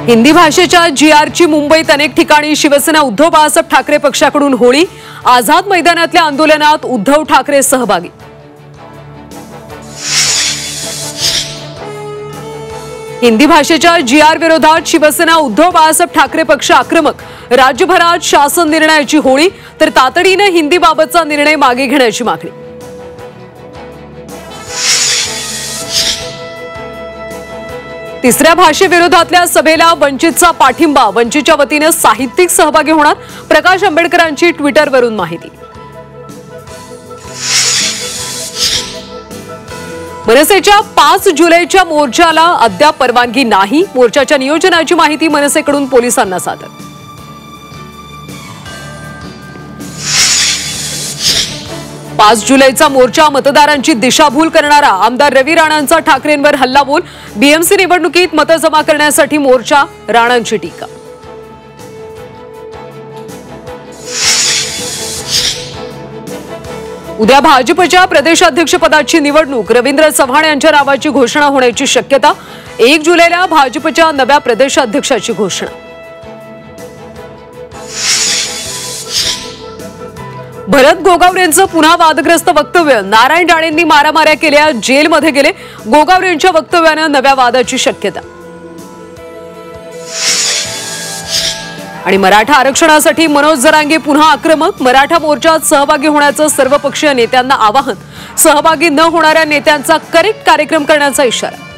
हिंदी भाषेच्या जीआरची मुंबईत अनेक ठिकाणी शिवसेना उद्धव बाळासाहेब ठाकरे पक्षाकडून होळी। आझाद मैदानातल्या आंदोलनात उद्धव ठाकरे सहभागी। हिंदी भाषेच्या जीआर विरोधात शिवसेना उद्धव बाळासाहेब ठाकरे पक्ष आक्रमक। राज्यभरात शासन निर्णयाची होळी, तर तातडीने हिंदीबाबतचा निर्णय मागे घेण्याची मागणी। तिसऱ्या भाषेविरोधातल्या सभेला वंचितचा पाठिंबा। वंचितच्या वतीने साहित्यिक सहभागी होणार। प्रकाश आंबेडकरांची ट्विटरवरून माहिती। मनसेच्या 5 जुलैच्या मोर्चाला अद्याप परवानगी नाही। मोर्चाच्या नियोजनाची माहिती मनसेकडून पोलिसांना सादर। पाच जुलैचा मोर्चा मतदारांची दिशाभूल करणारा। आमदार रवी राणांचा ठाकरेंवर हल्लाबोल। बीएमसी निवडणुकीत मतं जमा करण्यासाठी मोर्चा, राणांची टीका। उद्या भाजपच्या प्रदेशाध्यक्षपदाची निवडणूक। रवींद्र चव्हाण यांच्या नावाची घोषणा होण्याची शक्यता। 1 जुलैला भाजपच्या नव्या प्रदेशाध्यक्षाची घोषणा। भरत गोगावलेंचं पुन्हा वादग्रस्त वक्तव्य। नारायण राणेंनी मारामाऱ्या केल्या, जेलमध्ये गेले। गोगावलेंच्या वक्तव्याने नव्या वादाची शक्यता। आणि मराठा आरक्षणासाठी मनोज जरांगे पुन्हा आक्रमक। मराठा मोर्चात सहभागी होण्याचं सर्वपक्षीय नेत्यांना आवाहन। सहभागी न होणाऱ्या नेत्यांचा करेक्ट कार्यक्रम करण्याचा इशारा।